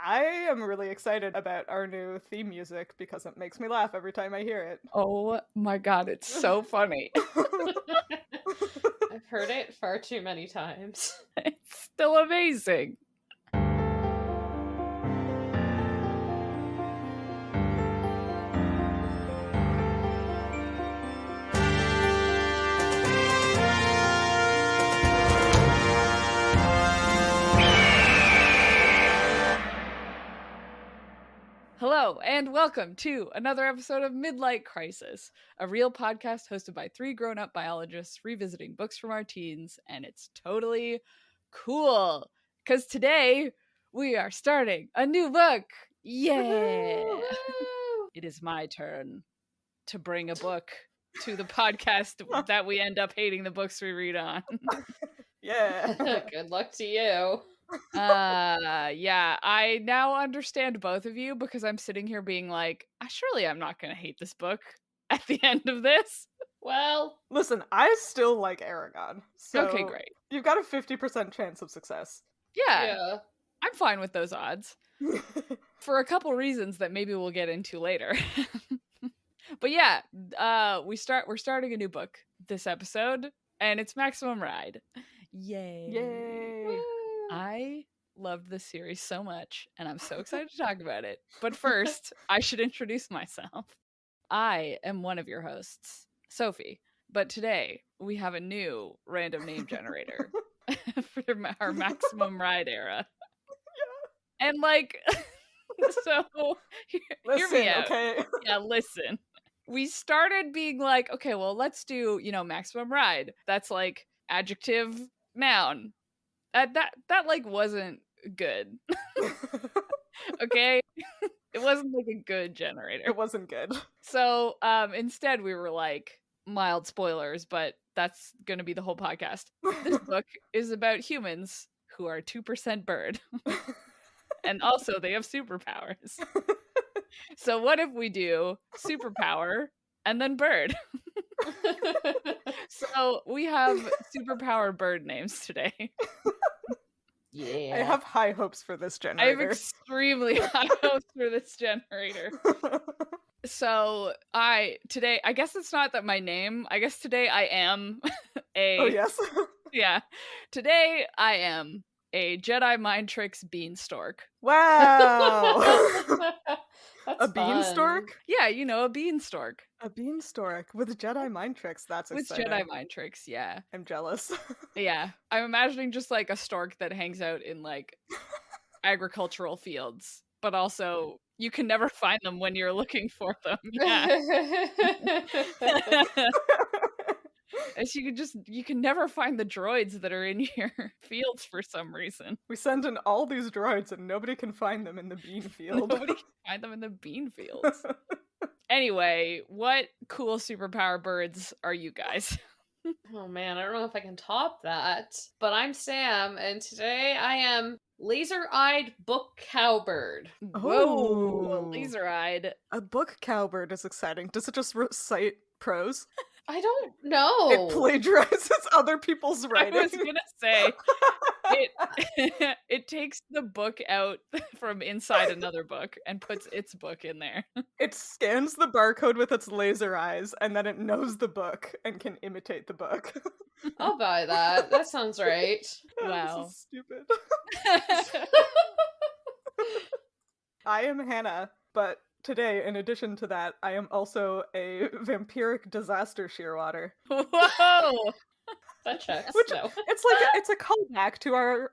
I am really excited about our new theme music because it makes me laugh every time I hear it. Oh my god, it's so funny. I've heard it far too many times. It's still amazing. Hello, and welcome to another episode of Midlight Crisis, a real podcast hosted by three grown-up biologists revisiting books from our teens, and it's totally cool, because today we are starting a new book! Yeah! It is my turn to bring a book to the podcast that we end up hating the books we read on. Yeah. Good luck to you. Yeah, I now understand both of you because I'm sitting here being like, surely I'm not gonna hate this book at the end of this. Well, Listen, I still like Aragon. So Okay, great. You've got a 50% chance of success. Yeah, I'm fine with those odds for a couple reasons that maybe we'll get into later. But yeah, we're starting a new book this episode, and it's Maximum Ride. Yay! Yay! I loved this series so much, and I'm so excited to talk about it. But first, I should introduce myself. I am one of your hosts, Sophie, but today we have a new random name generator for our Maximum Ride era. Yeah. And so hear me out. Okay? Yeah, listen. We started being like, okay, well, let's do, Maximum Ride. That's like adjective, noun. That wasn't good. Okay? It wasn't like a good generator. It wasn't good. So instead we were like, mild spoilers, but that's gonna be the whole podcast. This book is about humans who are 2% bird. And also they have superpowers. So what if we do superpower and then bird? So we have superpower bird names today. Yeah. I have high hopes for this I have generator. extremely high hopes for this generator. So I guess it's not that my name, I guess today I am Oh, yes? Yeah. Today I am a Jedi mind tricks beanstalk. Wow! That's A fun. beanstalk? Yeah, a beanstalk. A beanstalk with Jedi mind tricks. That's With exciting. Jedi mind tricks, yeah. I'm jealous. Yeah. I'm imagining just like a stork that hangs out in like agricultural fields, but also you can never find them when you're looking for them. Yeah. As you can never find the droids that are in your fields for some reason. We send in all these droids and nobody can find them in the bean field. Nobody can find them in the bean fields. Anyway, what cool superpower birds are you guys? Oh man, I don't know if I can top that. But I'm Sam, and today I am laser-eyed book cowbird. Whoa, Oh. laser-eyed. A book cowbird is exciting. Does it just recite prose? I don't know. It plagiarizes other people's I writing. was gonna say it takes the book out from inside another book and puts its book in there. It scans the barcode with its laser eyes, and then it knows the book and can imitate the book. I'll buy that. That sounds right. Wow. This is stupid. I am Hannah, but today, in addition to that, I am also a vampiric disaster shearwater. Whoa! That checks. Which No. it's a callback to our,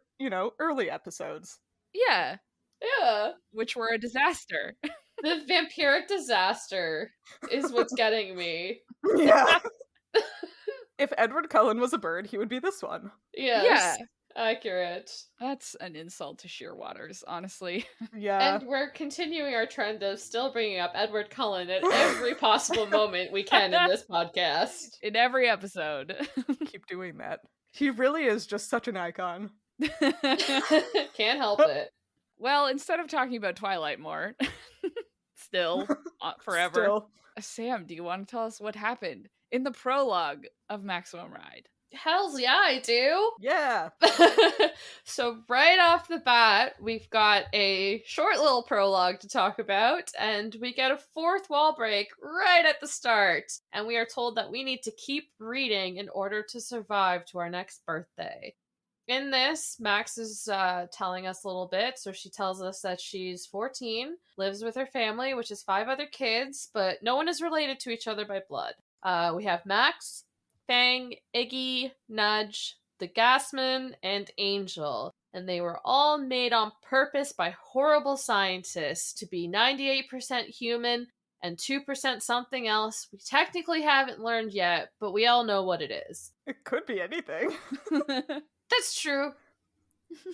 early episodes. Yeah, Yeah. which were a disaster. The vampiric disaster is what's getting me. Yeah. If Edward Cullen was a bird, he would be this one. Yes. Yeah. Accurate. That's an insult to shearwaters, honestly. Yeah. And we're continuing our trend of still bringing up Edward Cullen at every possible moment we can in this podcast. In every episode. Keep doing that. He really is just such an icon. Can't help it. Well, instead of talking about Twilight more, still, forever. Still. Sam, do you want to tell us what happened in the prologue of Maximum Ride? Hells yeah, I do. Yeah. So right off the bat, we've got a short little prologue to talk about, and we get a fourth wall break right at the start. And we are told that we need to keep reading in order to survive to our next birthday. In this, Max is telling us a little bit. So she tells us that she's 14, lives with her family, which is 5 other kids, but no one is related to each other by blood. We have Max, Fang, Iggy, Nudge, the Gasman, and Angel. And they were all made on purpose by horrible scientists to be 98% human and 2% something else. We technically haven't learned yet, but we all know what it is. It could be anything. That's true.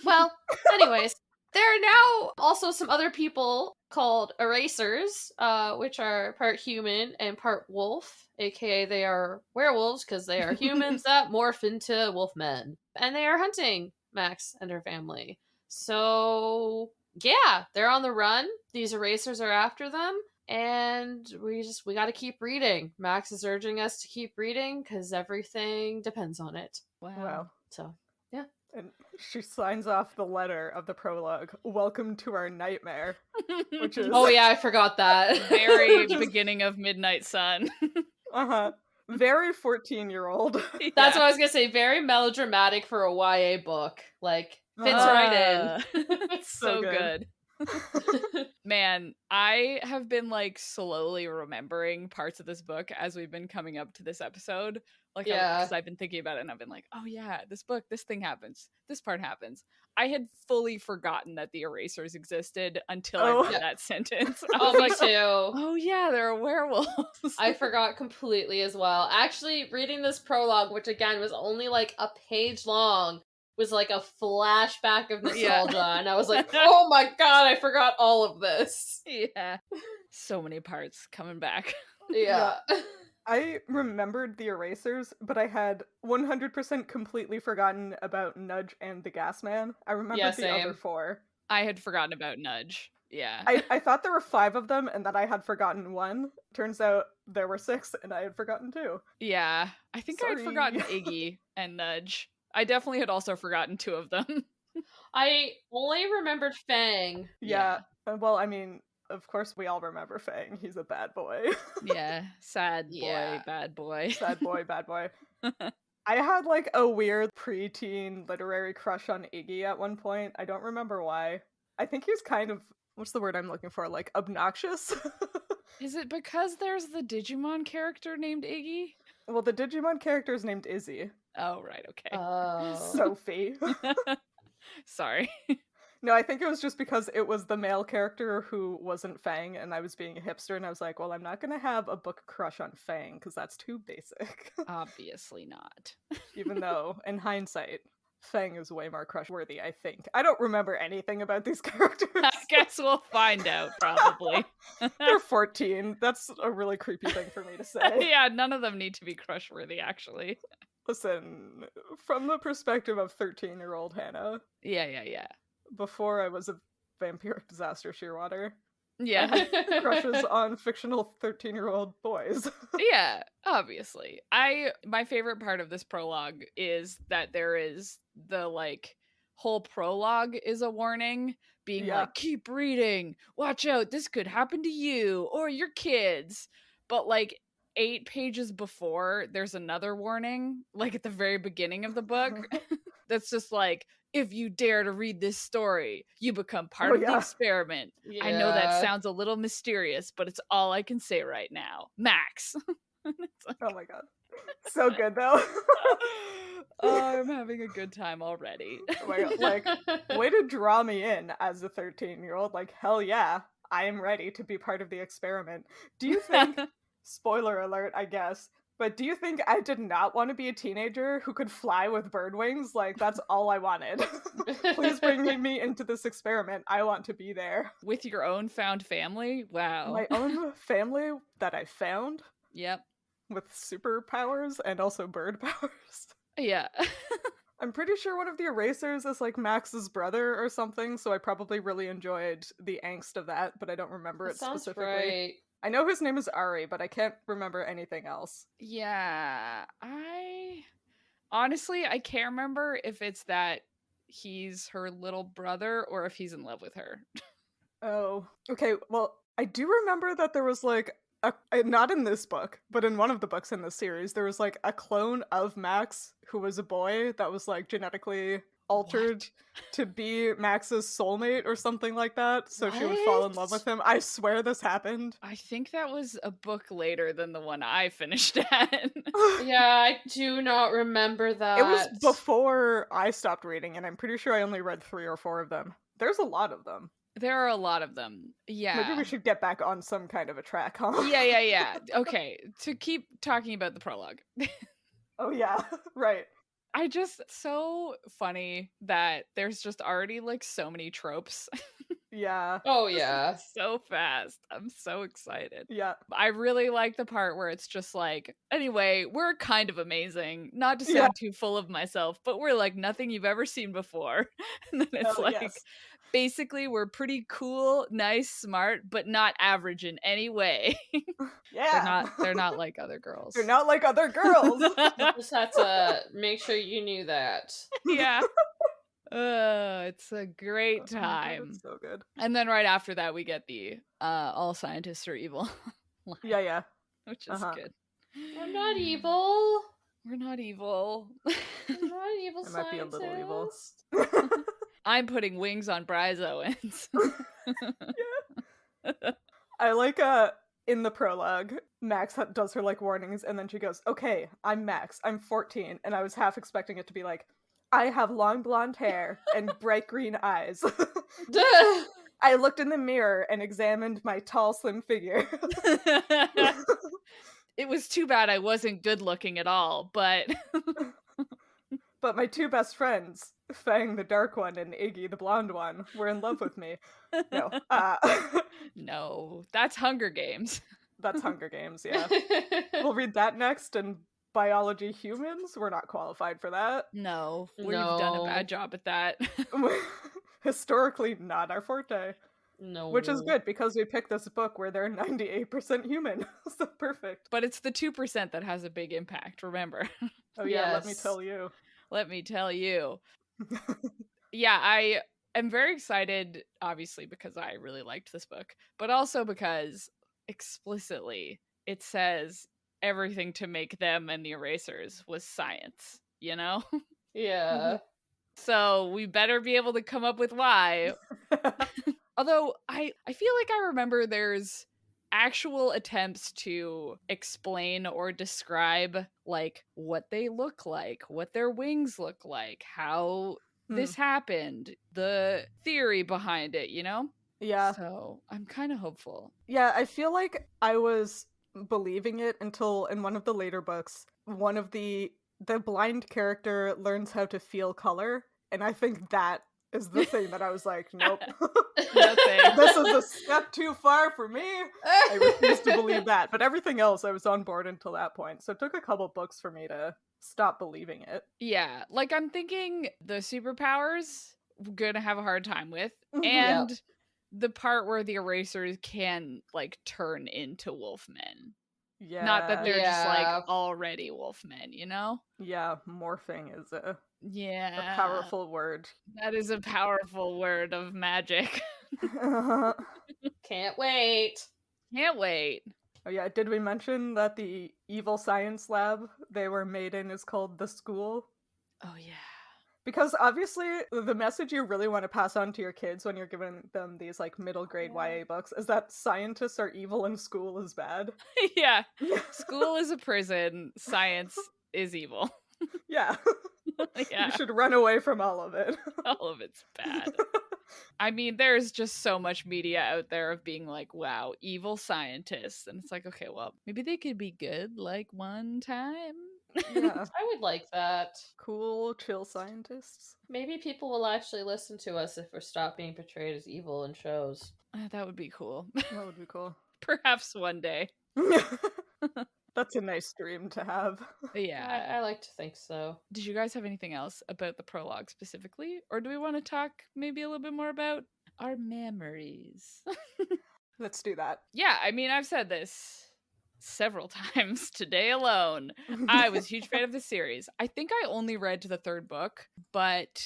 Well, anyways, there are now also some other people called erasers, which are part human and part wolf, aka they are werewolves because they are humans that morph into wolf men. And they are hunting Max and her family. So, yeah, they're on the run. These erasers are after them. And we gotta keep reading. Max is urging us to keep reading because everything depends on it. Wow. So, yeah. And she signs off the letter of the prologue, "Welcome to our nightmare," which is... Oh yeah, I forgot that. Very beginning of Midnight Sun. Uh-huh. Very 14-year-old. That's what I was gonna say. Very melodramatic for a YA book. Like, fits right in. So good. Man, I have been like slowly remembering parts of this book as we've been coming up to this episode. Like, Yeah. because I've been thinking about it and I've been like, oh yeah, this book, this thing happens, this part happens. I had fully forgotten that the erasers existed until I read that sentence. I was me like, too. oh yeah, they're werewolves. I forgot completely as well. Actually, reading this prologue, which again was only like a page long, was like a flashback of nostalgia. And I was like, oh my god, I forgot all of this. Yeah. So many parts coming back. Yeah. I remembered the erasers, but I had 100% completely forgotten about Nudge and the Gas Man. I remembered the other 4. I had forgotten about Nudge. Yeah. I thought there were 5 of them and that I had forgotten 1. Turns out there were 6 and I had forgotten 2. Yeah. I think I had forgotten Iggy and Nudge. I definitely had also forgotten 2 of them. I only remembered Fang. Yeah. Well, I mean, of course we all remember Fang. He's a bad boy. Yeah. Sad boy, bad boy. Sad boy, bad boy. I had like a weird preteen literary crush on Iggy at one point. I don't remember why. I think he's kind of, what's the word I'm looking for? Like obnoxious? Is it because there's the Digimon character named Iggy? Well, the Digimon character is named Izzy. Oh, right, okay. Sophie. Sorry. No, I think it was just because it was the male character who wasn't Fang, and I was being a hipster, and I was like, well, I'm not gonna have a book crush on Fang, because that's too basic. Obviously not. Even though, in hindsight, Fang is way more crush-worthy, I think. I don't remember anything about these characters. I guess we'll find out, probably. They're 14. That's a really creepy thing for me to say. Yeah, none of them need to be crush-worthy, actually. Listen, from the perspective of 13-year-old Hannah. Yeah. Before I was a vampiric disaster shearwater. Yeah. I had crushes on fictional 13-year-old boys. Yeah, obviously. My favorite part of this prologue is that there is the like whole prologue is a warning being like, keep reading, watch out, this could happen to you or your kids. But like 8 pages before, there's another warning, like at the very beginning of the book, that's just like, if you dare to read this story, you become part of the experiment. Yeah. I know that sounds a little mysterious, but it's all I can say right now. Max. Like, oh my god. So good, though. Oh, I'm having a good time already. Oh my god, like, way to draw me in as a 13-year-old. Like, hell yeah, I am ready to be part of the experiment. Do you think, spoiler alert, I guess, but do you think I did not want to be a teenager who could fly with bird wings? Like, that's all I wanted. Please bring me into this experiment. I want to be there. With your own found family? Wow. My own family that I found? Yep. With superpowers and also bird powers? Yeah. I'm pretty sure one of the erasers is like Max's brother or something, so I probably really enjoyed the angst of that, but I don't remember it specifically. Right. I know his name is Ari, but I can't remember anything else. Yeah, Honestly, I can't remember if it's that he's her little brother or if he's in love with her. Oh, okay. Well, I do remember that there was like not in this book, but in one of the books in this series, there was like a clone of Max who was a boy that was like genetically altered to be Max's soulmate or something like that, so she would fall in love with him. I swear this happened. I think that was a book later than the one I finished at. Yeah, I do not remember that. It was before I stopped reading, and I'm pretty sure I only read 3 or 4 of them. There's a lot of them. There are a lot of them. Yeah. Maybe we should get back on some kind of a track, huh? Yeah. Okay, to keep talking about the prologue. Oh yeah, right. So funny that there's just already like so many tropes. Yeah. Oh yeah. So fast. I'm so excited. Yeah. I really like the part where it's just like, anyway, we're kind of amazing. Not to sound too full of myself, but we're like nothing you've ever seen before. And then it's basically we're pretty cool, nice, smart, but not average in any way. Yeah. They're not like other girls. They're not like other girls. You just have to make sure you knew that. Yeah. It's a great time. It's so good. And then right after that we get the all scientists are evil line, Yeah. which is good. We're not evil. We're not evil. We're not evil. It might be a little evil. I'm putting wings on Bry's Owens. I like in the prologue, Max does her like warnings, and then she goes, "Okay, I'm Max. I'm 14," and I was half expecting it to be like, "I have long blonde hair and bright green eyes." I looked in the mirror and examined my tall, slim figure. It was too bad I wasn't good looking at all, but but my 2 best friends, Fang the dark one and Iggy the blonde one, were in love with me. No. No, that's Hunger Games. That's Hunger Games, yeah. We'll read that next, and biology humans, we're not qualified for that. No, we've done a bad job at that. Historically, not our forte. No. Which is good, because we picked this book where they're 98% human. So perfect. But it's the 2% that has a big impact, remember? Oh yeah, let me tell you. Let me tell you. Yeah, I am very excited, obviously, because I really liked this book, but also because explicitly it says everything to make them and the erasers was science, you know? Yeah. So we better be able to come up with why. Although I feel like I remember there's actual attempts to explain or describe like what they look like, what their wings look like, how this happened, the theory behind it, you know? Yeah. So I'm kind of hopeful. Yeah, I feel like I was believing it until in one of the later books, one of the blind character learns how to feel color, and I think that is the thing that I was like, nope. This is a step too far for me. I refuse to believe that. But everything else, I was on board until that point. So it took a couple books for me to stop believing it. Yeah, like I'm thinking the superpowers we're gonna have a hard time with, and the part where the erasers can like turn into wolfmen. Yeah. Not that they're just like already wolfmen, you know? Yeah, morphing is a a powerful word. That is a powerful word of magic. Can't wait. Can't wait. Oh yeah, did we mention that the evil science lab they were made in is called the school? Oh yeah. Because obviously the message you really want to pass on to your kids when you're giving them these like middle grade YA books is that scientists are evil and school is bad. Yeah. School is a prison, science is evil. Yeah. Yeah. You should run away from all of it. All of it's bad. I mean, there's just so much media out there of being like, wow, evil scientists. And it's like, okay, well, maybe they could be good like one time. Yeah. I would like that. Cool, chill scientists. Maybe people will actually listen to us if we stop being portrayed as evil in shows. That would be cool. That would be cool. Perhaps one day. That's a nice dream to have. Yeah. I like to think so. Did you guys have anything else about the prologue specifically? Or do we want to talk maybe a little bit more about our memories? Let's do that. Yeah, I mean, I've said this several times today alone. I was a huge fan of the series. I think I only read to the third book, but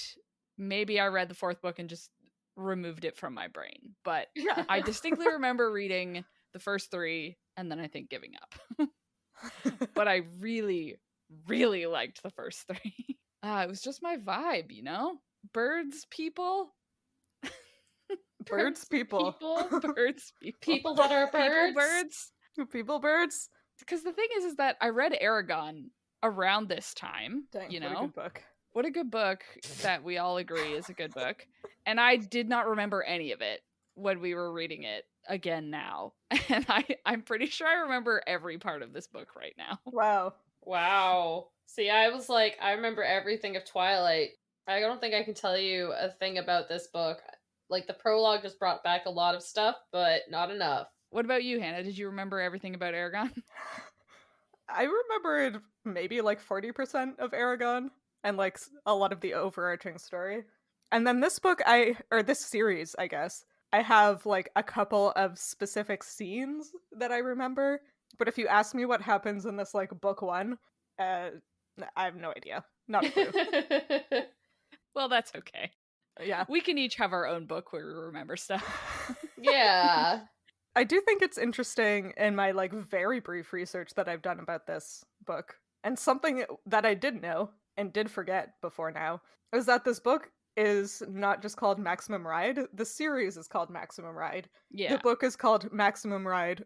maybe I read the fourth book and just removed it from my brain. But Yeah. I distinctly remember reading the first three and then I think giving up. But I really, really liked the first three. It was just my vibe, you know? Birds, people. Birds, people. Birds, people. People that are birds. People, birds. People, birds. Because the thing is that I read Aragon around this time. Dang, you know? what a good book. What a good book that we all agree is a good book. And I did not remember any of it when we were reading it again now. And I'm pretty sure I remember every part of this book right now. Wow. Wow. See, I was like, I remember everything of Twilight. I don't think I can tell you a thing about this book. Like, the prologue just brought back a lot of stuff, but not enough. What about you, Hannah? Did you remember everything about Aragon? I remembered maybe like 40% of Aragon and like a lot of the overarching story. And then this book, this series, I guess, I have like a couple of specific scenes that I remember. But if you ask me what happens in this like book one, I have no idea. Not a clue. Well, that's okay. Yeah. We can each have our own book where we remember stuff. Yeah. I do think it's interesting in my like very brief research that I've done about this book, and something that I did know and did forget before now is that this book is not just called Maximum Ride. The series is called Maximum Ride. Yeah. The book is called Maximum Ride: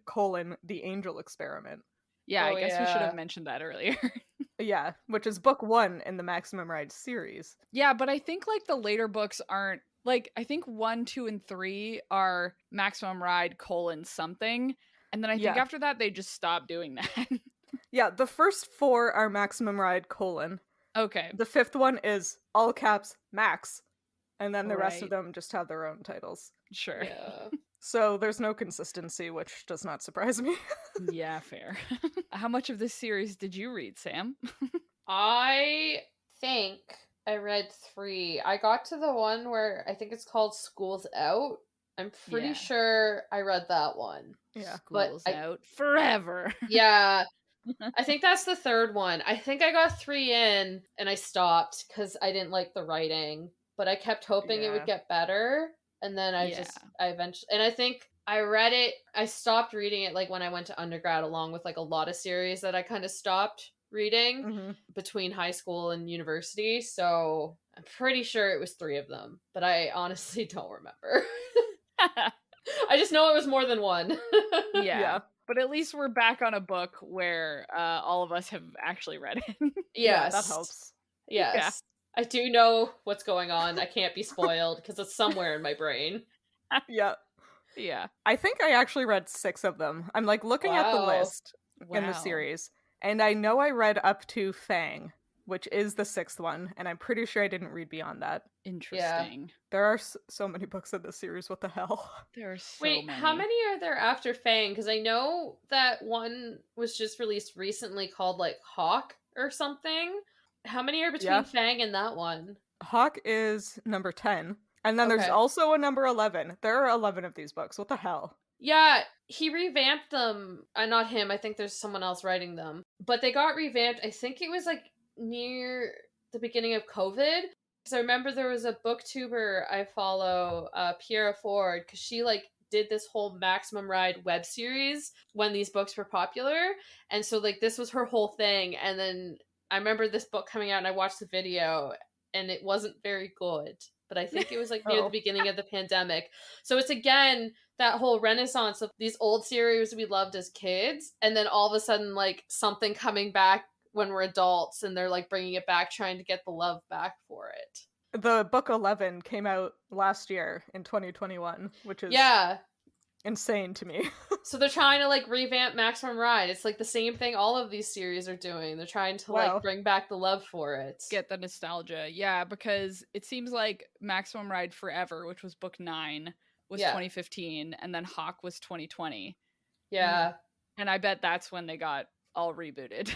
The Angel Experiment. Yeah, Oh, I guess we should yeah. have mentioned that earlier. Yeah, which is book one in the Maximum Ride series. Yeah, but I think like the later books aren't like, I think 1, 2, and 3 are Maximum Ride : something, and then I think Yeah. after that they just stopped doing that. Yeah, the first 4 are Maximum Ride : Okay. The 5th one is all caps Max, and then the rest of Right. them just have their own titles. Sure. Yeah. So there's no consistency, which does not surprise me. Yeah, fair. How much of this series did you read, Sam? I think I read 3. I got to the one where I think it's called School's Out. I'm pretty Yeah. sure I read that one. Yeah. But School's I- out forever. Yeah. I think that's the third one. I think I got 3 in and I stopped because I didn't like the writing. But I kept hoping it Yeah. would get better. And then I Yeah. eventually, and I think I read it, I stopped reading it like when I went to undergrad, along with like a lot of series that I kind of stopped reading Mm-hmm. between high school and university. So I'm pretty sure it was 3 of them, but I honestly don't remember. I just know it was more than one. Yeah. But at least we're back on a book where all of us have actually read it. Yeah, Yes. that helps. Yes. Yeah. I do know what's going on. I can't be spoiled because it's somewhere in my brain. Yeah. Yeah. I think I actually read 6 of them. I'm like looking at the Wow. list in the Wow. series, and I know I read up to Fang, which is the 6th one, and I'm pretty sure I didn't read beyond that. Interesting. There are so many books in this series. What the hell? There are so Wait, many. how many are there after Fang? Because I know that one was just released recently called like Hawk or something. How many are between Yeah. Fang and that one? Hawk is number 10, and then there's Okay. also a number 11. There are 11 of these books. What the hell? Yeah, he revamped them. Not him. I think there's someone else writing them. But they got revamped. I think it was like near the beginning of COVID. Because I remember there was a booktuber I follow, Piera Ford, because she like did this whole Maximum Ride web series when these books were popular. And so like this was her whole thing. And then I remember this book coming out and I watched the video and it wasn't very good. But I think it was like near Oh. the beginning of the pandemic. So it's again that whole renaissance of these old series we loved as kids, and then all of a sudden like something coming back when we're adults, and they're like bringing it back, trying to get the love back for it. The book 11 came out last year in 2021, which is Yeah. insane to me. So they're trying to like revamp Maximum Ride. It's like the same thing all of these series are doing. They're trying to Wow. like bring back the love for it. Get the nostalgia. Yeah, because it seems like Maximum Ride Forever, which was book 9, was Yeah. 2015, and then Hawk was 2020. Yeah. And I bet that's when they got all rebooted.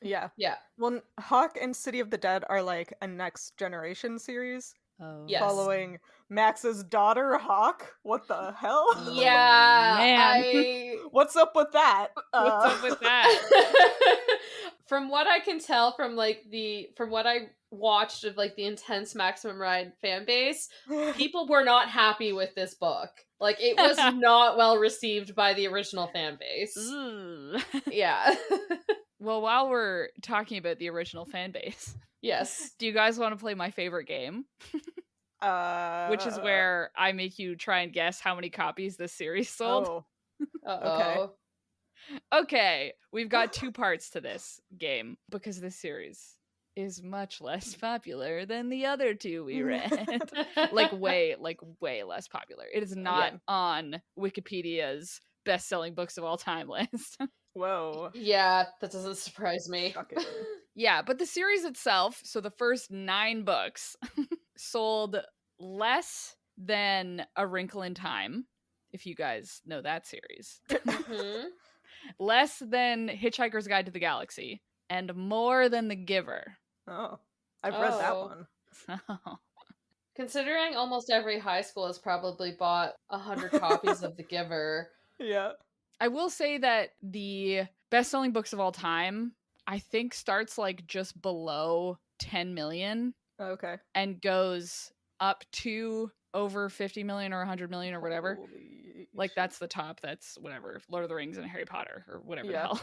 Yeah. Yeah. Well, Hawk and City of the Dead are like a next generation series. Oh. Yes. following Max's daughter, Hawk. What the hell? Yeah, man. What's up with that? What's up with that? From what I can tell from what I watched of like the intense Maximum Ride fan base, people were not happy with this book. Like, it was not well received by the original fan base. Ooh. Yeah. Well, while we're talking about the original fan base, Yes. do you guys want to play my favorite game? Which is where I make you try and guess how many copies this series sold. Oh, Uh-oh. Okay, we've got 2 parts to this game because this series is much less popular than the other 2 we read. like way less popular. It is not on Wikipedia's best-selling books of all time list. whoa. Yeah, that doesn't surprise me. Shocking. Yeah, but the series itself, so the first 9 books, sold less than A Wrinkle in Time, if you guys know that series. Mhm. Less than Hitchhiker's Guide to the Galaxy, and more than The Giver. Oh, I've read that Oh. one. So, Considering almost every high school has probably bought 100 copies of The Giver. Yeah. I will say that the best-selling books of all time, I think, starts like just below 10 million Okay. and goes up to over 50 million or 100 million or whatever. Holy Like, shit. that's the top. That's whatever. Lord of the Rings and Harry Potter or whatever Yeah. the hell.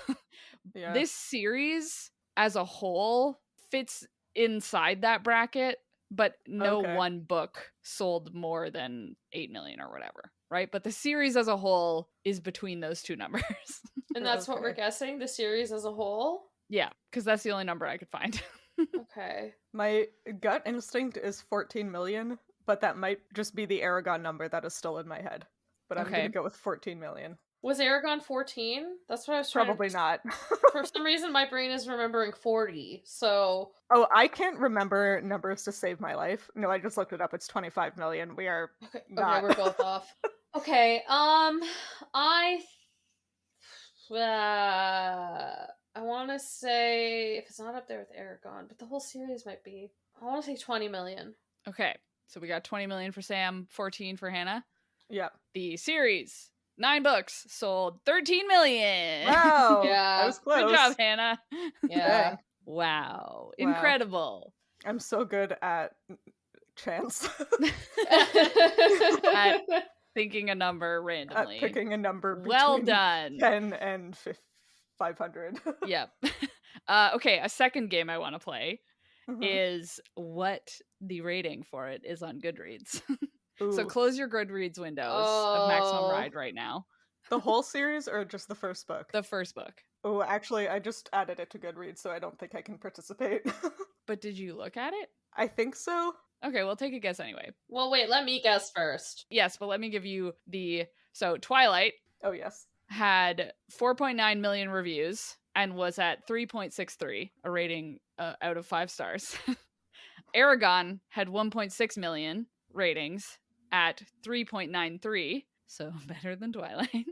Yeah. This series as a whole fits inside that bracket, but no Okay. one book sold more than 8 million or whatever, right? But the series as a whole is between those 2 numbers. And that's what we're Okay. guessing, the series as a whole? Yeah, because that's the only number I could find. Okay. My gut instinct is 14 million, but that might just be the Aragon number that is still in my head. But I'm Okay. gonna go with 14 million. Was Aragon 14? That's what I was trying Probably to... not. For some reason, my brain is remembering 40, so... Oh, I can't remember numbers to save my life. No, I just looked it up. It's 25 million. We are Okay, not. we're both off. Okay, I want to say, if it's not up there with Aragon, but the whole series might be, I want to say 20 million. Okay, so we got 20 million for Sam, 14 for Hannah. Yeah. The series, 9 books, sold 13 million. Wow. Yeah. I was close. Good job, Hannah. Yeah. Dang. Wow. Wow. Incredible. I'm so good at chance. At thinking a number at randomly. picking a number between Well done. 10 and 500. Yep. Okay, a second game I want to play Mhm. is what the rating for it is on Goodreads. So Ooh. close your Goodreads windows of Maximum Oh. Ride right now. The whole series or just the first book? The first book. Oh, actually, I just added it to Goodreads, so I don't think I can participate. But did you look at it? I think so. Okay, well, take a guess anyway. Well, wait, let me guess first. Yes, but let me give you the... So, Twilight Oh, yes. had 4.9 million reviews and was at 3.63, a rating out of 5 stars. Aragon had 1.6 million ratings at 3.93, so better than Twilight.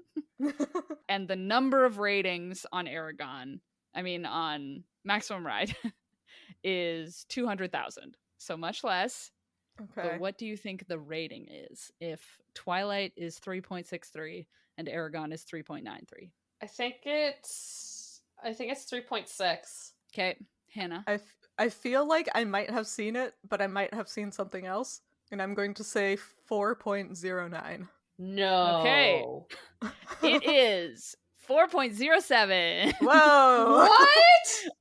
And the number of ratings on on Maximum Ride, is 200,000. So much less. Okay. But what do you think the rating is if Twilight is 3.63 and Aragon is 3.93? I think it's 3.6. Okay, Hannah. I feel like I might have seen it, but I might have seen something else. And I'm going to say 4.09. No. Okay. It is 4.07. Whoa! What?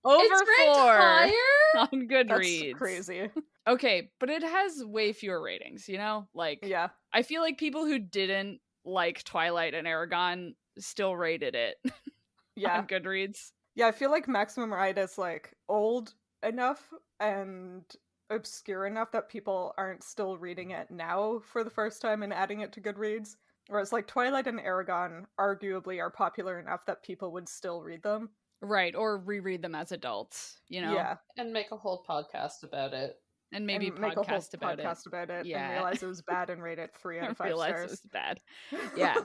Over It's ranked 4 higher? on Goodreads. That's crazy. Okay, but it has way fewer ratings, Like, Yeah. I feel like people who didn't like Twilight and Aragon still rated it Yeah. on Goodreads. Yeah, I feel like Maximum Ride is like old enough and obscure enough that people aren't still reading it now for the first time and adding it to Goodreads. Whereas like Twilight and Aragon arguably are popular enough that people would still read them. Right, or reread them as adults, Yeah. And make a whole podcast about it. And maybe and make a whole podcast about podcast about it Yeah. and realize it was bad and rate it 3 out of 5 realize stars. it was bad. Yeah.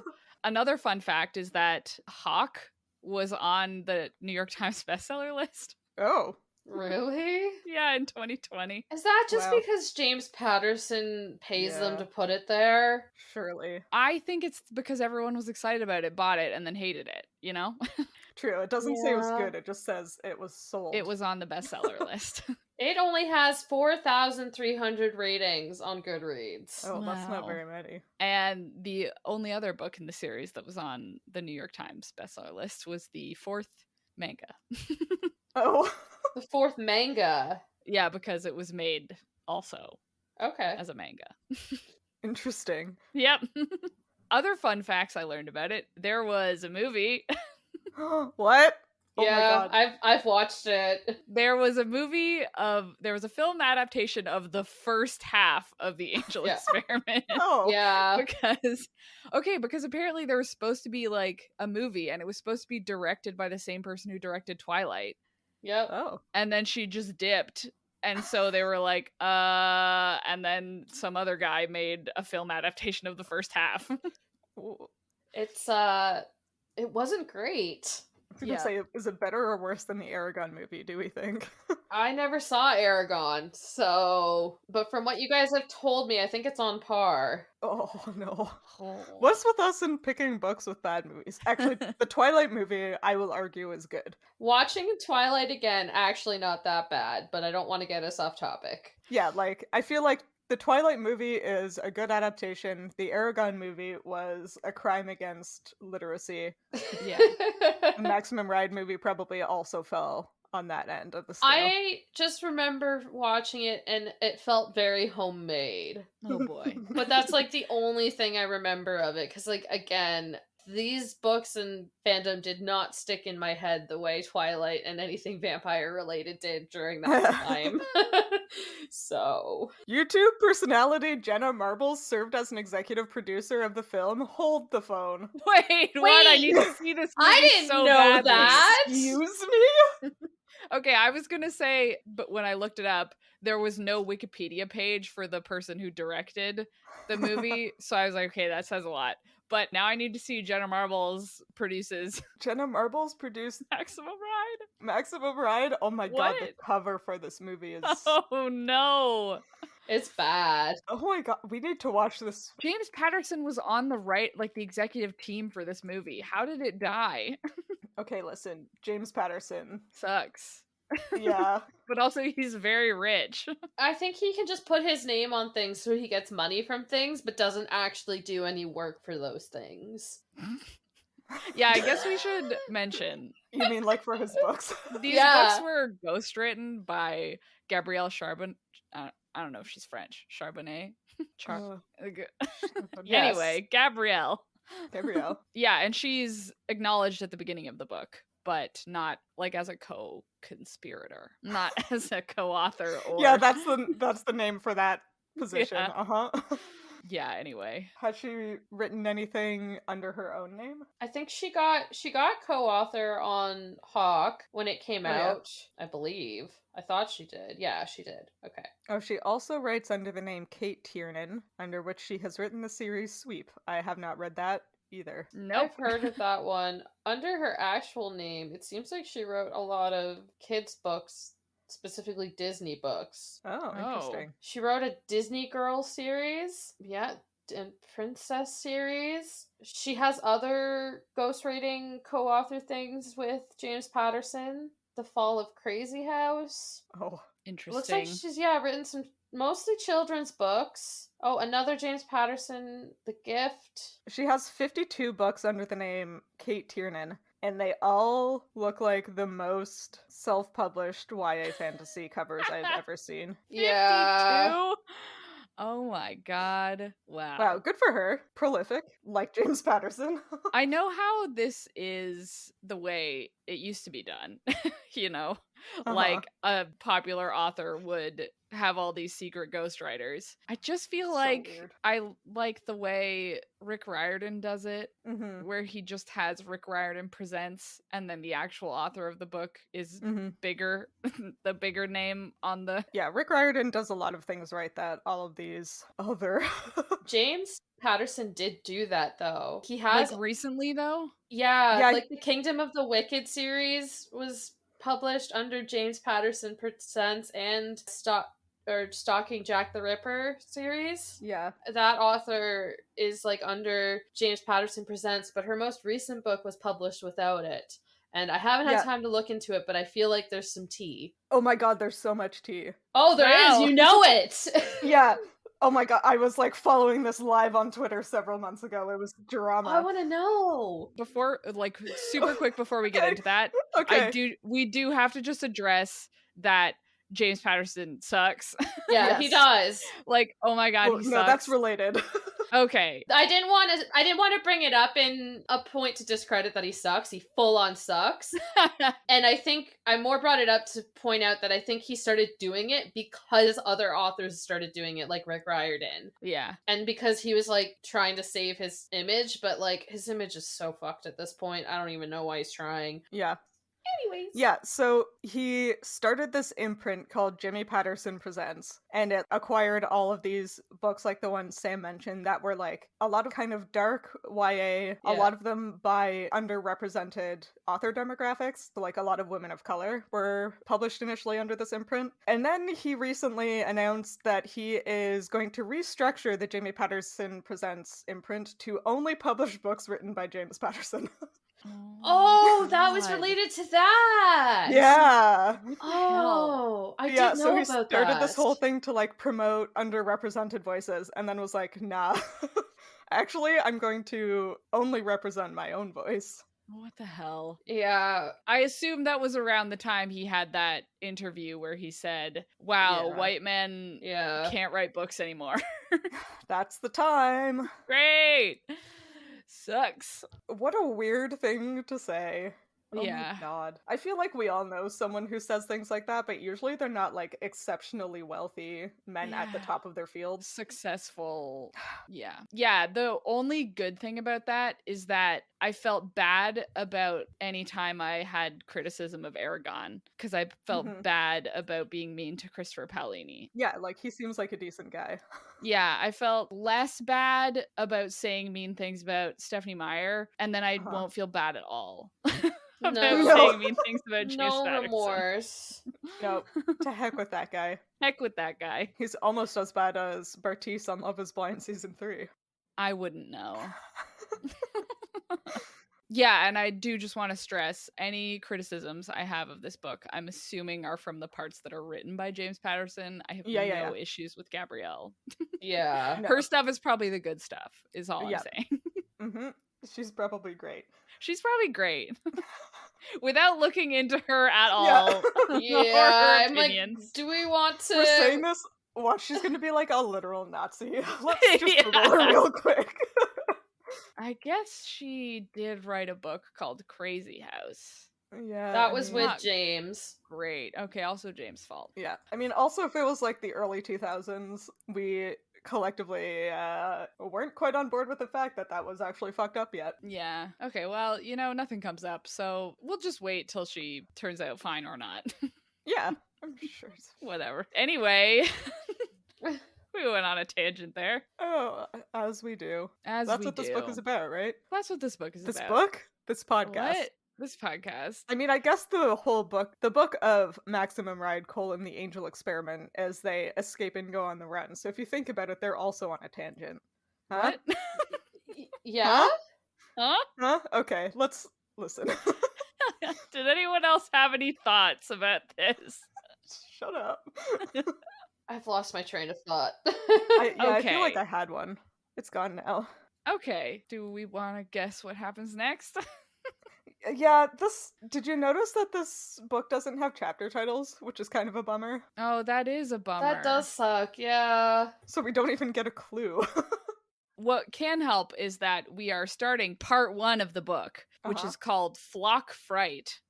Another fun fact is that Hawk was on the New York Times bestseller list. Oh. Really? Yeah, in 2020. Is that just Wow. because James Patterson pays them Yeah. to put it there? Surely. I think it's because everyone was excited about it, bought it, and then hated it, you know? True. It doesn't say it was Yeah. good. It just says it was sold. It was on the bestseller list. It only has 4,300 ratings on Goodreads. Oh, that's not Wow. very many. And the only other book in the series that was on the New York Times bestseller list was the 4th manga. Oh. The 4th manga. Yeah, because it was made also Okay. as a manga. Interesting. Yep. Other fun facts I learned about it. There was a movie. What? Oh my Yeah, god. I've watched it. There was a film adaptation of the first half of the Angel Yeah. Experiment. Oh. Yeah. because apparently there was supposed to be like a movie and it was supposed to be directed by the same person who directed Twilight. Yep. Oh. And then she just dipped. And so they were like, and then some other guy made a film adaptation of the first half. It's it wasn't great. I was gonna say, is it better or worse than the Aragon movie, do we think? I never saw Aragon, so but from what you guys have told me, I think it's on par. Oh no. Oh. What's with us in picking books with bad movies? Actually, the Twilight movie, I will argue, is good. Watching Twilight again, actually not that bad, but I don't want to get us off topic. Yeah, like, I feel like the Twilight movie is a good adaptation. The Aragon movie was a crime against literacy. Yeah. The Maximum Ride movie probably also fell on that end of the scale. I just remember watching it and it felt very homemade. Oh boy. But that's like the only thing I remember of it, because like again, these books and fandom did not stick in my head the way Twilight and anything vampire related did during that time. So YouTube personality Jenna Marbles served as an executive producer of the film. Hold the phone. Wait, what? I need to see this movie I didn't so know badly. that. Excuse me? Okay, I was gonna say, but when I looked it up, there was no Wikipedia page for the person who directed the movie, so I was like, okay, that says a lot. But now I need to see Jenna Marbles produces Jenna Marbles produced Maximum Ride. Maximum Ride? Oh my god, the What? cover for this movie is... Oh no. it's bad. Oh my god, we need to watch this. James Patterson was on the executive team for this movie. How did it die? Okay, listen, James Patterson. Sucks. Yeah. But also he's very rich. I think he can just put his name on things so he gets money from things, but doesn't actually do any work for those things. Yeah, I guess we should mention You mean like for his books? these Yeah. books were ghostwritten by Gabrielle Charbonnet. I don't know if she's French. Charbonnet? Yes. Anyway, Gabrielle. Gabrielle. Yeah, and she's acknowledged at the beginning of the book, but not like as a co-conspirator, not as a co-author or Yeah, that's the name for that position. Yeah. Uh-huh. Yeah, anyway. Has she written anything under her own name? I think she got co-author on Hawk when it came Oh, yeah. out, I believe. I thought she did. Yeah, she did. Okay. Oh, she also writes under the name Kate Tiernan, under which she has written the series Sweep. I have not read that either. Nope. I've heard of that one. Under her actual name, it seems like she wrote a lot of kids' books, specifically Disney books. Oh, interesting. She wrote a Disney Girl series. Yeah, and Princess series. She has other ghostwriting co-author things with James Patterson. The Fall of Crazy House. Oh, Interesting. Looks like she's written some mostly children's books. Oh, another James Patterson, The Gift. she has 52 books under the name Kate Tiernan, and they all look like the most self-published YA fantasy covers I've ever seen. 52? Oh my god. Wow, good for her. Prolific, like James Patterson. I know how this is the way it used to be done. You know, like a popular author would have all these secret ghostwriters. I just feel So like weird. I like the way Rick Riordan does it, Mm-hmm. where he just has Rick Riordan Presents, and then the actual author of the book is Mm-hmm. bigger, the bigger name on the. Yeah, Rick Riordan does a lot of things right that all of these other... James Patterson did do that though. He has Like recently though? yeah, Yeah, like the Kingdom of the Wicked series was published under James Patterson Presents and Stalking Jack the Ripper series. Yeah. That author is like under James Patterson Presents, but her most recent book was published without it. And I haven't had time to look into it, but I feel like there's some tea. Oh my god, there's so much tea. Oh, there is! You know it! Yeah. Oh my god, I was like following this live on Twitter several months ago. It was drama. I want to know. Before, like, super quick before we get into that, we do have to just address that James Patterson sucks. Yeah, yes. He does. Like, oh my god, he sucks. No, that's related. Okay. I didn't want to bring it up in a point to discredit that he sucks. He full on sucks. And I think I more brought it up to point out that I think he started doing it because other authors started doing it, like Rick Riordan. Yeah. And because he was like trying to save his image, but like his image is so fucked at this point. I don't even know why he's trying. Yeah. Anyways. Yeah, so he started this imprint called Jimmy Patterson Presents, and it acquired all of these books like the ones Sam mentioned that were like a lot of kind of dark YA, a lot of them by underrepresented author demographics, so like a lot of women of color were published initially under this imprint. And then he recently announced that he is going to restructure the Jimmy Patterson Presents imprint to only publish books written by James Patterson. Oh, that was related to that. Yeah. Oh, I didn't know about that. So he started this whole thing to like promote underrepresented voices, and then was like, nah, actually, I'm going to only represent my own voice. What the hell? Yeah. I assume that was around the time he had that interview where he said, wow, white men can't write books anymore. That's the time. Great. Sucks. What a weird thing to say. Oh yeah. My god. I feel like we all know someone who says things like that, but usually they're not like exceptionally wealthy men at the top of their field. Successful. Yeah. Yeah, the only good thing about that is that I felt bad about any time I had criticism of Aragon, because I felt bad about being mean to Christopher Paolini. Yeah, like he seems like a decent guy. Yeah, I felt less bad about saying mean things about Stephanie Meyer, and then I won't feel bad at all. About saying mean things about James Patterson. No remorse. Nope. To heck with that guy. Heck with that guy. He's almost as bad as Bartiz on Love is Blind season 3. I wouldn't know. Yeah, and I do just want to stress any criticisms I have of this book, I'm assuming are from the parts that are written by James Patterson. I have no issues with Gabrielle. Yeah. Her stuff is probably the good stuff, is all I'm saying. She's probably great. She's probably great. Without looking into her at all. Yeah, I'm like, do we want to... We're saying this? Watch, she's gonna be like a literal Nazi. Let's just Google her real quick. I guess she did write a book called Crazy House. Yeah. That was with James. Great. Okay, also James' fault. Yeah. I mean, also if it was like the early 2000s, we collectively weren't quite on board with the fact that that was actually fucked up yet. Yeah. Okay, well, you know, nothing comes up, so we'll just wait till she turns out fine or not. Yeah, I'm sure. Whatever. Anyway, we went on a tangent there. Oh, as we do. That's what this book is about, right? That's what this book is about. This book? This podcast. What? This podcast. I mean, I guess the whole book, the book of Maximum Ride, the Angel Experiment, as they escape and go on the run. So if you think about it, they're also on a tangent. Huh? What? Yeah? Huh? Okay, let's listen. Did anyone else have any thoughts about this? Shut up. I've lost my train of thought. I feel like I had one. It's gone now. Okay. Do we want to guess what happens next? Yeah, did you notice that this book doesn't have chapter titles, which is kind of a bummer? Oh, that is a bummer. That does suck, yeah. So we don't even get a clue. What can help is that we are starting part 1 of the book, which is called Flock Fright.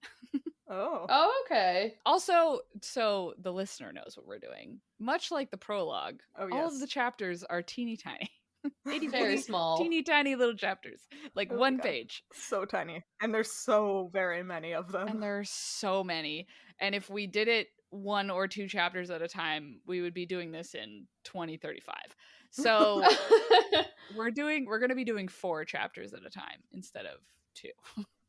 Oh, okay. Also, so the listener knows what we're doing. Much like the prologue, all of the chapters are teeny tiny. Very small. Teeny tiny little chapters. Like one page. So tiny. And there's so very many of them. And there's so many. And if we did it 1 or 2 chapters at a time, we would be doing this in 2035. So we're going to be doing 4 chapters at a time instead of 2.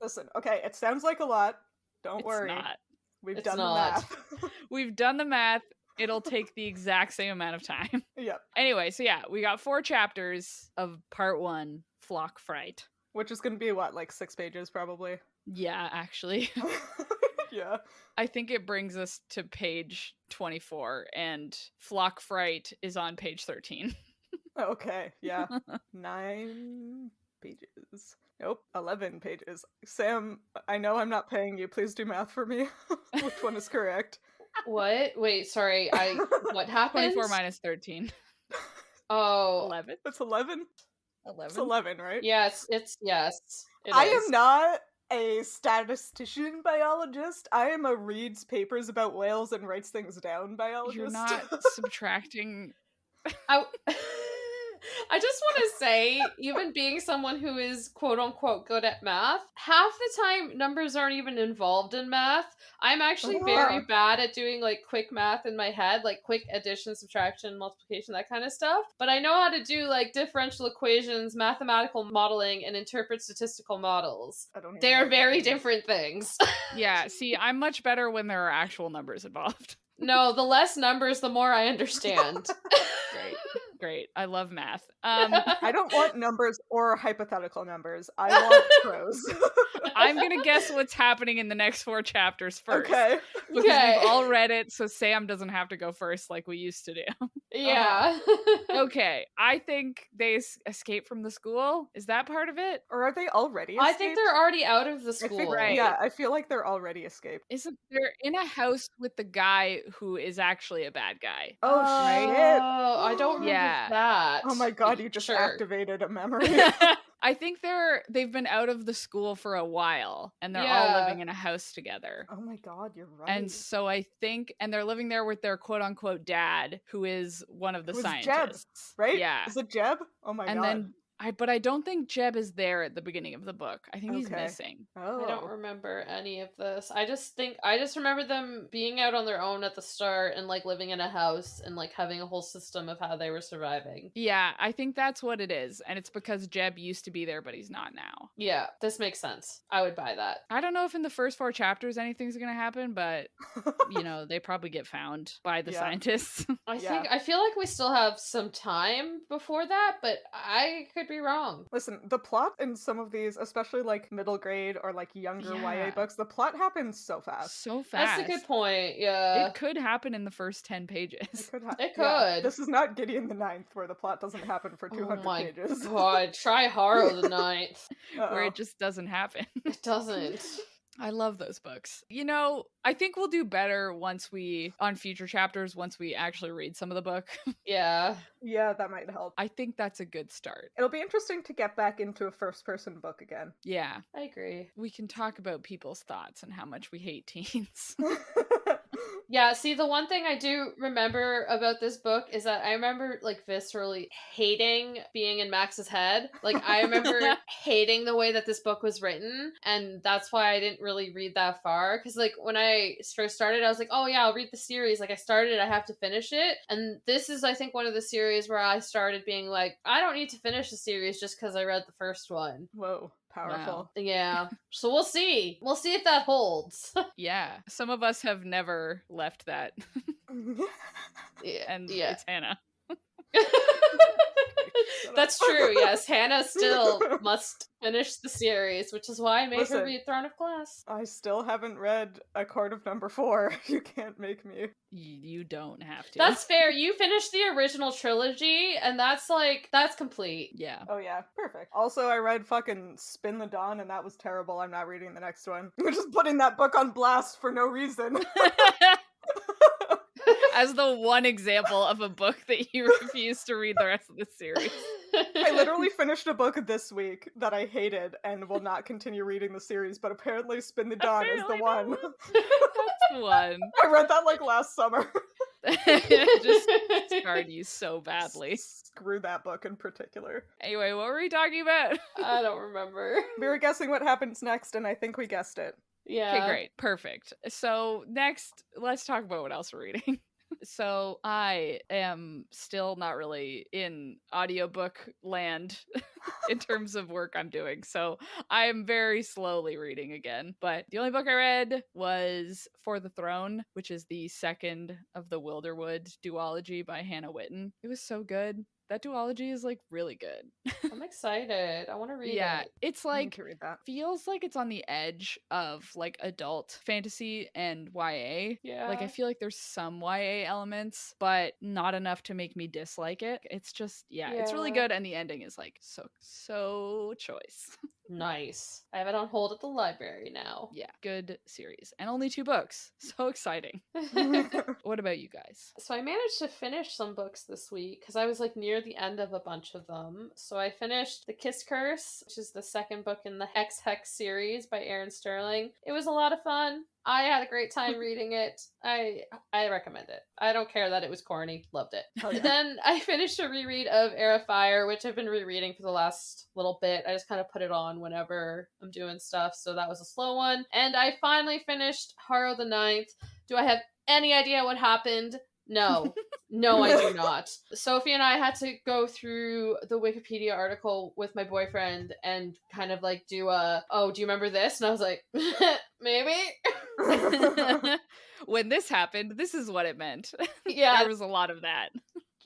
Listen, okay, it sounds like a lot. Don't worry. It's not. We've It's done not. the math. We've done the math. It'll take the exact same amount of time. Yep. Anyway, so yeah, we got 4 chapters of part 1, Flock Fright. Which is gonna be what, like 6 pages probably? Yeah, actually. Yeah. I think it brings us to page 24, and Flock Fright is on page 13. Okay, yeah. 9 pages. Nope, 11 pages. Sam, I know I'm not paying you. Please do math for me. Which one is correct? What? Wait, sorry. What happened? 24 minus 13. Oh, 11? It's 11? 11? It's 11, right? yes. It I is. am not a statistician biologist. I am a reads papers about whales and writes things down biologist. You're not subtracting. I just want to say, even being someone who is quote unquote good at math, half the time numbers aren't even involved in math. I'm actually very bad at doing like quick math in my head, like quick addition, subtraction, multiplication, that kind of stuff. But I know how to do like differential equations, mathematical modeling, and interpret statistical models. I don't even They know are what that very means. different things. Yeah, see, I'm much better when there are actual numbers involved. No, the less numbers, the more I understand. Great. I love math. I don't want numbers or hypothetical numbers. I want prose. I'm gonna guess what's happening in the next 4 chapters first. Okay. Because Okay. we've all read it, so Sam doesn't have to go first like we used to do. Yeah. Okay, I think they escape from the school. Is that part of it? Or are they already I escaped? think they're already out of the I think- school. Right. Yeah, I feel like they're already escaped. Isn't they're in a house with the guy who is actually a bad guy? Oh, shit. Oh, I don't remember Yeah. that. Oh my god, you just Sure. activated a memory. I think they've been out of the school for a while and they're all Yeah. living in a house together. Oh my god, you're right. And so I think, and they're living there with their quote unquote dad, who is one of the Who is Jeb, scientists. right? Yeah. Is it Jeb? Oh my And god. then but I don't think Jeb is there at the beginning of the book. I think he's Okay. missing. Oh. I don't remember any of this. I just remember them being out on their own at the start and like living in a house and like having a whole system of how they were surviving. Yeah, I think that's what it is. And it's because Jeb used to be there, but he's not now. Yeah, this makes sense. I would buy that. I don't know if in the first 4 chapters anything's going to happen, but, you know, they probably get found by the Yeah. scientists. I feel like we still have some time before that, but I could be wrong. Listen, the plot in some of these, especially like middle grade or like younger Yeah. YA books, the plot happens so fast. So fast. That's a good point. Yeah. It could happen in the first 10 pages. It Yeah, could. this is not Gideon the Ninth, where the plot doesn't happen for 200 Oh my pages. God, try Haro the Ninth. Where Uh-oh. it just doesn't happen. It doesn't. I love those books. You know, I think we'll do better on future chapters, once we actually read some of the book. Yeah. Yeah, that might help. I think that's a good start. It'll be interesting to get back into a first-person book again. Yeah. I agree. We can talk about people's thoughts and how much we hate teens. Yeah, see, the one thing I do remember about this book is that I remember, like, viscerally hating being in Max's head. Like, I remember hating the way that this book was written, and that's why I didn't really read that far. Because, like, when I first started, I was like, oh, yeah, I'll read the series. Like, I started it, I have to finish it. And this is, I think, one of the series where I started being like, I don't need to finish the series just because I read the first one. Whoa, powerful. Yeah. So we'll see. We'll see if that holds. Yeah. Some of us have never left that. Yeah. And yeah. it's Hannah. That's true, yes. Hannah still must finish the series, which is why I made Listen. her read Throne of Glass. I still haven't read A Court of Number 4. You can't make me. You don't have to. That's fair. You finished the original trilogy, and that's complete. Yeah. Oh yeah, perfect. Also, I read fucking Spin the Dawn, and that was terrible. I'm not reading the next one. We're just putting that book on blast for no reason. As the one example of a book that you refuse to read the rest of the series. I literally finished a book this week that I hated and will not continue reading the series, but apparently Spin the Dawn is the one. That's the one. I read that like last summer. It just scarred you so badly. Screw that book in particular. Anyway, what were we talking about? I don't remember. We were guessing what happens next, and I think we guessed it. Yeah. Okay, great. Perfect. So next, let's talk about what else we're reading. So I am still not really in audiobook land in terms of work I'm doing. So I am very slowly reading again. But the only book I read was For the Throne, which is the second of the Wilderwood duology by Hannah Witten. It was so good. That duology is like really good. I'm excited. I want to read Yeah, it. it's I need like to read that. feels like it's on the edge of like adult fantasy and YA. Yeah. Like I feel like there's some YA elements, but not enough to make me dislike it. It's just it's really Yeah. good, and the ending is like so choice. Nice. I have it on hold at the library now. Yeah, good series. And only 2 books. So exciting. What about you guys? So I managed to finish some books this week because I was like near the end of a bunch of them. So I finished The Kiss Curse, which is the second book in the Hex series by Aaron Sterling. It was a lot of fun. I had a great time reading it. I recommend it. I don't care that it was corny. Loved it. Oh, yeah. Then I finished a reread of Air of Fire, which I've been rereading for the last little bit. I just kind of put it on whenever I'm doing stuff, so that was a slow one. And I finally finished Harrow the Ninth. Do I have any idea what happened? No. No, I do not. Sophie and I had to go through the Wikipedia article with my boyfriend and kind of like do do you remember this? And I was like, maybe. When this happened, this is what it meant. Yeah. There was a lot of that.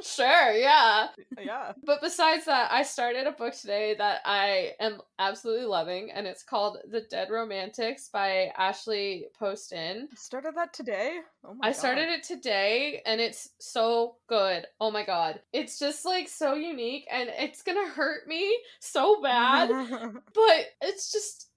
Sure, yeah. Yeah. But besides that, I started a book today that I am absolutely loving, and it's called The Dead Romantics by Ashley Poston. You started that today? Oh my I started it today, and it's so good. Oh my god. It's just like so unique, and it's gonna hurt me so bad, but it's just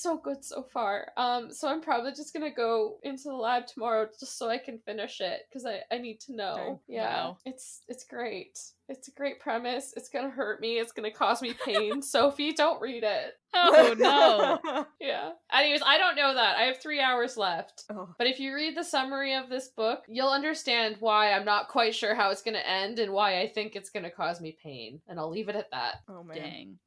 so good so far. So I'm probably just gonna go into the lab tomorrow just so I can finish it because I need to know. Okay. Yeah, Wow. it's great. It's a great premise. It's gonna hurt me. It's gonna cause me pain. Sophie, don't read it. Oh no. Yeah. Anyways, I don't know that. I have 3 hours left. Oh. But if you read the summary of this book, you'll understand why I'm not quite sure how it's gonna end and why I think it's gonna cause me pain. And I'll leave it at that. Oh man. Dang.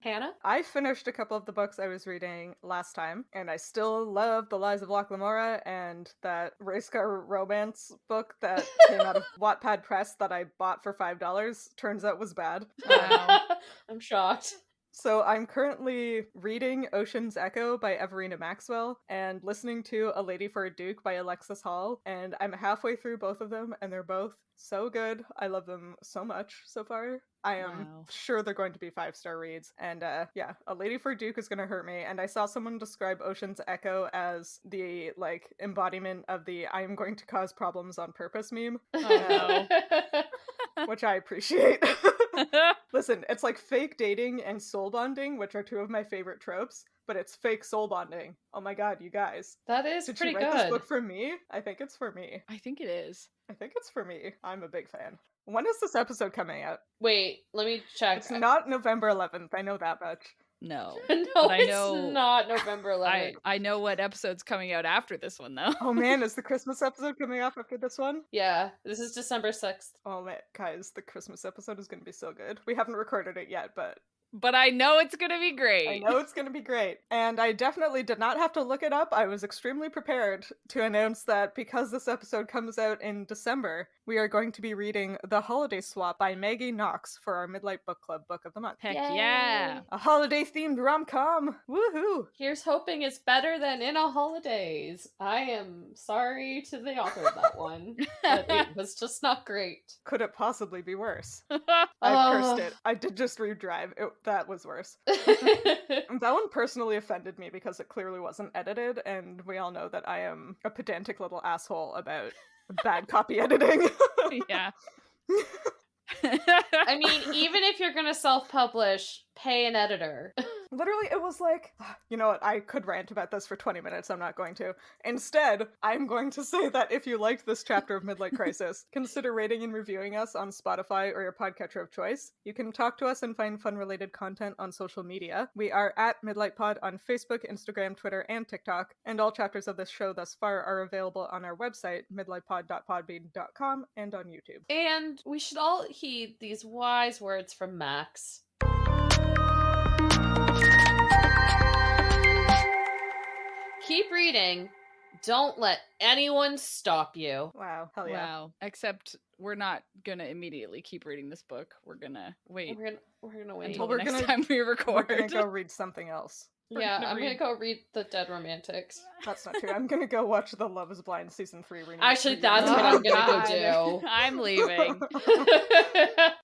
Hannah? I finished a couple of the books I was reading last time, and I still love The Lies of Locke Lamora and that race car romance book that came out of Wattpad Press that I bought for $5. Turns out was bad. Wow. I'm shocked. So I'm currently reading Ocean's Echo by Everina Maxwell and listening to A Lady for a Duke by Alexis Hall, and I'm halfway through both of them, and they're both so good. I love them so much so far. I am Wow. sure they're going to be 5-star reads. And yeah, A Lady for a Duke is going to hurt me. And I saw someone describe Ocean's Echo as the like embodiment of the I am going to cause problems on purpose meme, Oh which I appreciate. Listen, it's like fake dating and soul bonding, which are 2 of my favorite tropes, but it's fake soul bonding. Oh my god, you guys. That is Did pretty you write good. this book for me? I think it's for me. I think it is. I think it's for me. I'm a big fan. When is this episode coming out? Wait, let me check. It's not November 11th. I know that much. No. No, But I it's know- not November 11th. I know what episode's coming out after this one though. Oh man, is the Christmas episode coming up after this one? Yeah, this is December 6th. Oh man, guys, the Christmas episode is going to be so good. We haven't recorded it yet, but But I know it's gonna be great. I know it's going to be great. And I definitely did not have to look it up. I was extremely prepared to announce that because this episode comes out in December, we are going to be reading The Holiday Swap by Maggie Knox for our Midlight Book Club Book of the Month. Heck Yay. yeah. A holiday-themed rom-com! Woohoo! Here's hoping it's better than In a Holidays. I am sorry to the author of that one, but it was just not great. Could it possibly be worse? I Ugh. cursed it. I did just read Drive. That was worse. That one personally offended me because it clearly wasn't edited, and we all know that I am a pedantic little asshole about bad copy editing. Yeah. I mean, even if you're gonna self-publish, pay an editor. Literally, it was like, you know what, I could rant about this for 20 minutes, I'm not going to. Instead, I'm going to say that if you liked this chapter of Midlight Crisis, consider rating and reviewing us on Spotify or your podcatcher of choice. You can talk to us and find fun-related content on social media. We are at Midlight Pod on Facebook, Instagram, Twitter, and TikTok, and all chapters of this show thus far are available on our website, midlightpod.podbean.com, and on YouTube. And we should all heed these wise words from Max. Keep reading, Don't let anyone stop you. Wow. Hell yeah. Wow. Except we're not gonna immediately keep reading this book. We're gonna wait We're gonna wait. until Well, the next time we We're record. gonna go read something else. Yeah, gonna I'm gonna read- go read The Dead Romantics. That's not true. I'm gonna go watch the Love is Blind season 3 remake. Actually, that's what I'm gonna go God. do. I'm leaving.